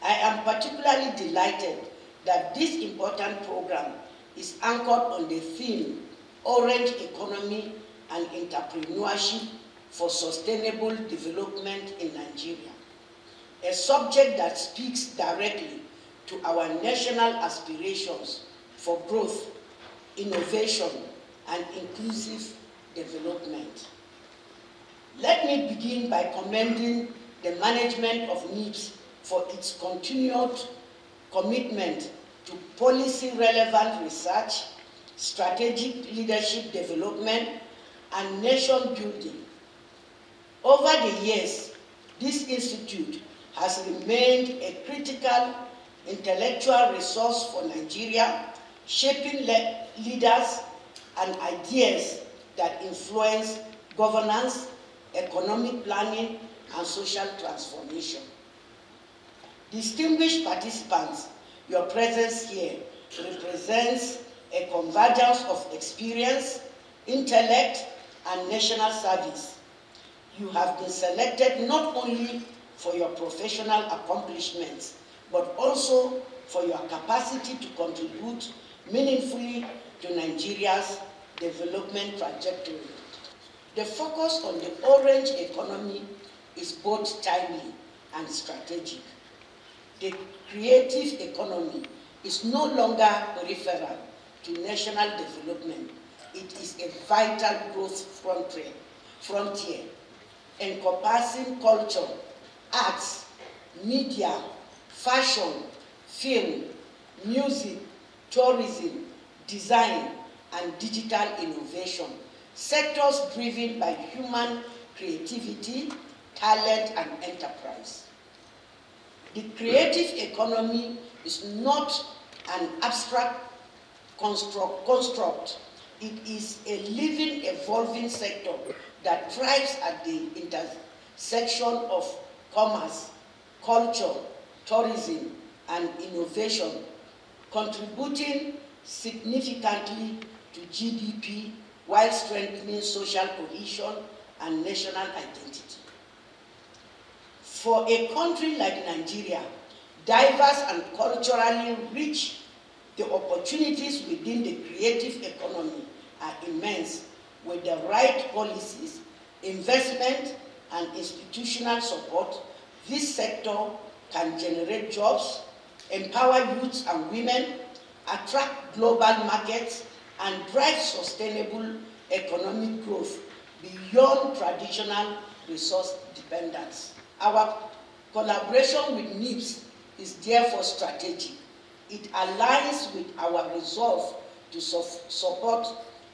I am particularly delighted that this important program is anchored on the theme Orange Economy and Entrepreneurship for Sustainable Development in Nigeria, a subject that speaks directly to our national aspirations for growth, innovation, and inclusive development. Let me begin by commending the management of NIPSS for its continued commitment to policy-relevant research, strategic leadership development, and nation building. Over the years, this institute has remained a critical intellectual resource for Nigeria, shaping leaders and ideas that influence governance, economic planning, and social transformation. Distinguished participants, your presence here represents a convergence of experience, intellect, and national service. You have been selected not only for your professional accomplishments, but also for your capacity to contribute meaningfully to Nigeria's development trajectory. The focus on the orange economy is both timely and strategic. The creative economy is no longer peripheral to national development. It is a vital growth frontier encompassing culture, arts, media, fashion, film, music, tourism, design, and digital innovation, sectors driven by human creativity, talent, and enterprise. The creative economy is not an abstract construct. It is a living, evolving sector that thrives at the intersection of commerce, culture, tourism, and innovation, contributing significantly to GDP while strengthening social cohesion and national identity. For a country like Nigeria, diverse and culturally rich, the opportunities within the creative economy are immense. With the right policies, investment, and institutional support, this sector can generate jobs, empower youths and women, attract global markets, and drive sustainable economic growth beyond traditional resource dependence. Our collaboration with NIPSS is therefore strategic. It aligns with our resolve to support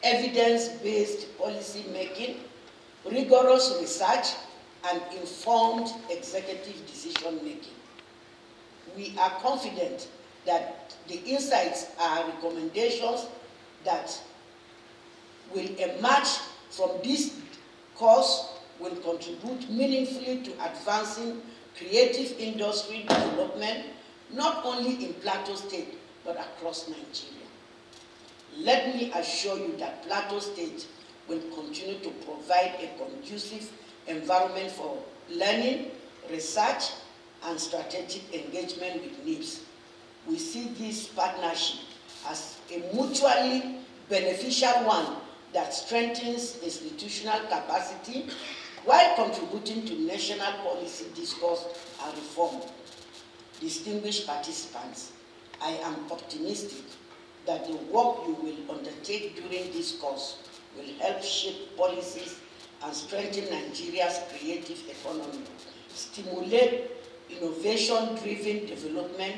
evidence-based policy making, rigorous research, and informed executive decision making. We are confident that the insights and recommendations that will emerge from this course will contribute meaningfully to advancing creative industry development, not only in Plateau State, but across Nigeria. Let me assure you that Plateau State will continue to provide a conducive environment for learning, research, and strategic engagement with NIPSS. We see this partnership as a mutually beneficial one that strengthens institutional capacity while contributing to national policy discourse and reform. Distinguished participants, I am optimistic that the work you will undertake during this course will help shape policies and strengthen Nigeria's creative economy, stimulate innovation-driven development,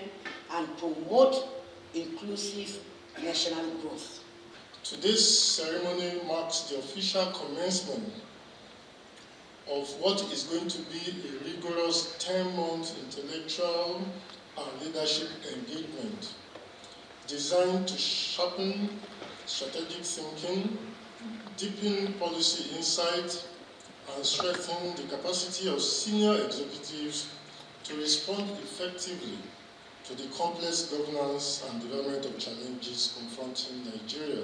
and promote inclusive national growth. Today's ceremony marks the official commencement of what is going to be a rigorous 10-month intellectual and leadership engagement designed to sharpen strategic thinking, deepen policy insight, and strengthen the capacity of senior executives to respond effectively to the complex governance and development of challenges confronting Nigeria.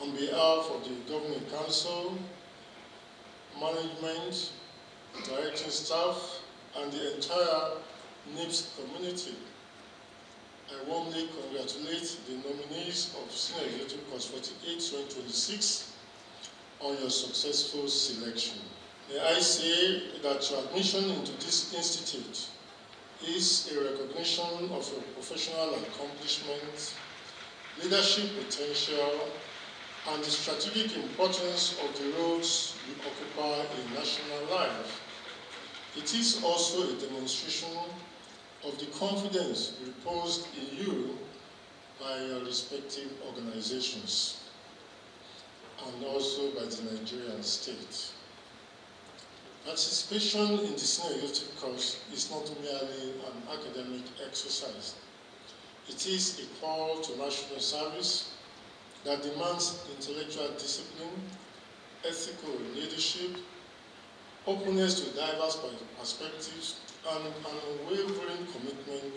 On behalf of the Governing Council, management, directing staff, and the entire NIPSS community. I warmly congratulate the nominees of Senior Executive Course 48-2026 on your successful selection. May I say that your admission into this institute is a recognition of your professional accomplishments, leadership potential, and the strategic importance of the roles you occupy in national life. It is also a demonstration of the confidence reposed in you by your respective organizations and also by the Nigerian state. Participation in the Senior Executive Course is not merely an academic exercise. It is a call to national service that demands intellectual discipline, ethical leadership, openness to diverse perspectives, and an unwavering commitment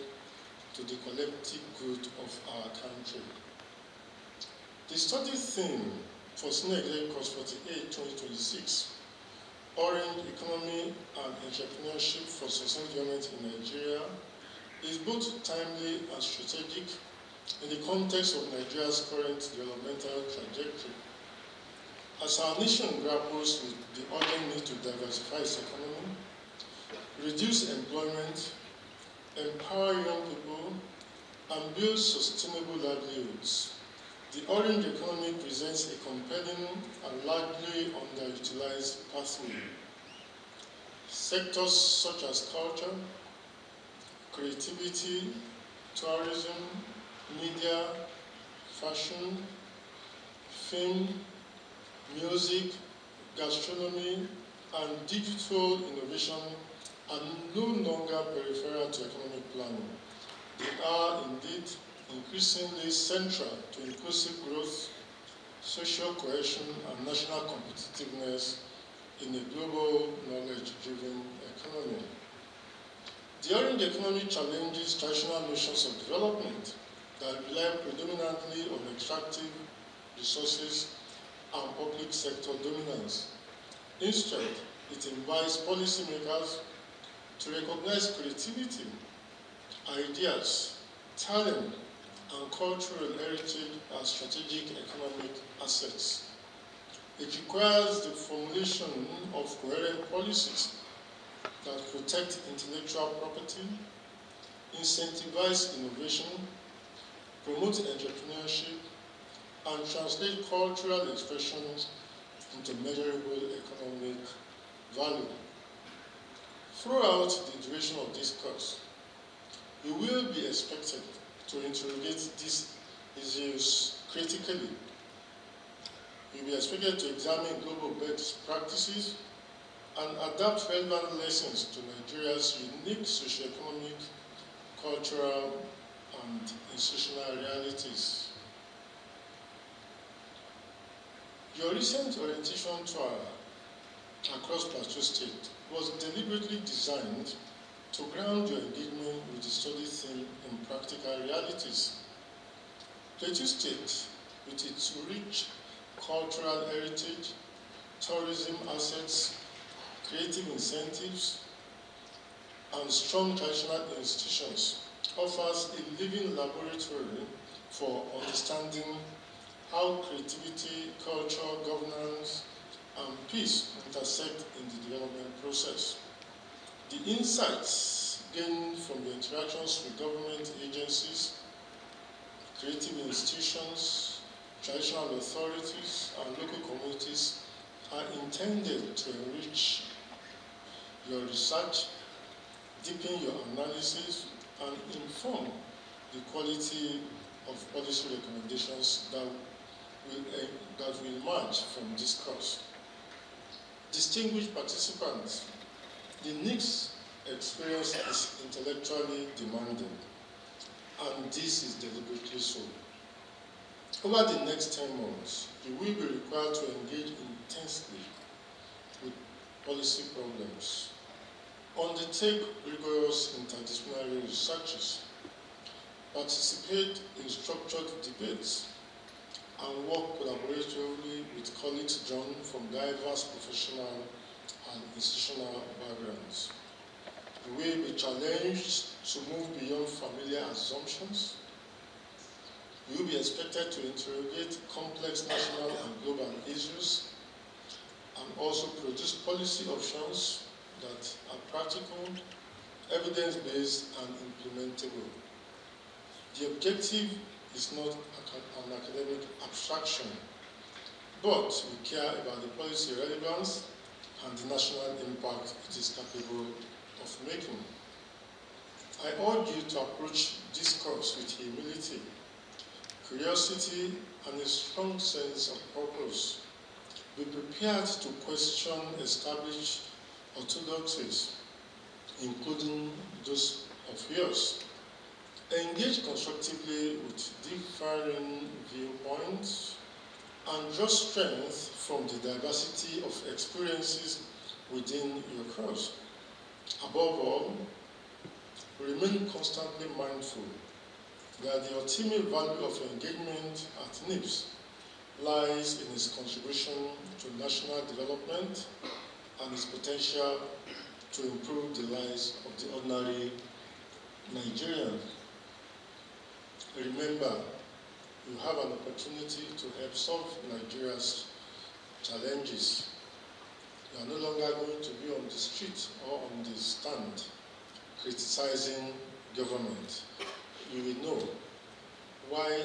to the collective good of our country. The study theme for Senior Executive Course 48-2026, Orange Economy and Entrepreneurship for Sustainable Development in Nigeria, is both timely and strategic in the context of Nigeria's current developmental trajectory. As our nation grapples with the urgent need to diversify its economy, reduce employment, empower young people, and build sustainable livelihoods, the orange economy presents a compelling and largely underutilized pathway. Sectors such as culture, creativity, tourism, media, fashion, film, music, gastronomy, and digital innovation are no longer peripheral to economic planning. They are indeed increasingly central to inclusive growth, social cohesion, and national competitiveness in a global knowledge-driven economy. The orange economy challenges traditional notions of development that rely predominantly on extractive resources and public sector dominance. Instead, it invites policymakers to recognize creativity, ideas, talent, and cultural heritage as strategic economic assets. It requires the formulation of coherent policies that protect intellectual property, incentivize innovation, promote entrepreneurship, and translate cultural expressions into measurable economic value. Throughout the duration of this course, you will be expected to interrogate these issues critically. You'll be expected to examine global best practices and adapt relevant lessons to Nigeria's unique socioeconomic, cultural, and institutional realities. Your recent orientation tour across Plateau State was deliberately designed to ground your engagement with the study theme in practical realities. Plateau State, with its rich cultural heritage, tourism assets, creative incentives, and strong traditional institutions, offers a living laboratory for understanding how creativity, culture, governance, and peace intersect in the development process. The insights gained from the interactions with government agencies, creative institutions, traditional authorities, and local communities are intended to enrich your research, deepen your analysis, and inform the quality of policy recommendations that will emerge from this course. Distinguished participants, the NIPSS experience is intellectually demanding, and this is deliberately so. Over the next 10 months, you will be required to engage intensely with policy problems, undertake rigorous interdisciplinary researches, participate in structured debates, and work collaboratively with colleagues drawn from diverse professional and institutional backgrounds. We will be challenged to move beyond familiar assumptions. We will be expected to interrogate complex national and global issues and also produce policy options that are practical, evidence-based, and implementable. The objective is not an academic abstraction, but we care about the policy relevance and the national impact it is capable of making. I urge you to approach this course with humility, curiosity, and a strong sense of purpose. Be prepared to question established orthodoxies, including those of yours. Engage constructively with differing viewpoints and draw strength from the diversity of experiences within your course. Above all, remain constantly mindful that the ultimate value of engagement at NIPSS lies in its contribution to national development and its potential to improve the lives of the ordinary Nigerian. Remember, you have an opportunity to help solve Nigeria's challenges. You are no longer going to be on the street or on the stand criticizing government. You will know why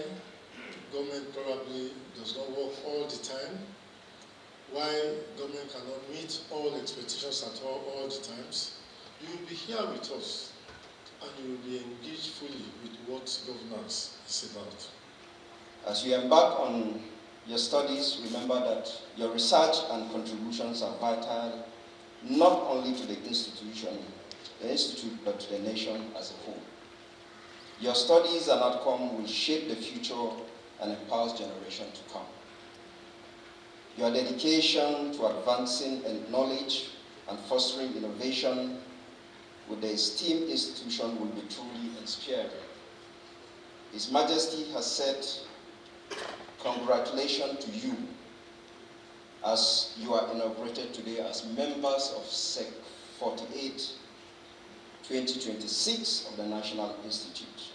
government probably does not work all the time, why government cannot meet all expectations at all the times. You will be here with us, and you will be engaged fully with what governance is about. As you embark on your studies, remember that your research and contributions are vital not only to the institute, but to the nation as a whole. Your studies and outcome will shape the future and empower generations to come. Your dedication to advancing knowledge and fostering innovation with the esteemed institution will be truly inspiring. His Majesty has said, congratulations to you as you are inaugurated today as members of Sec 48 2026 of the National Institute.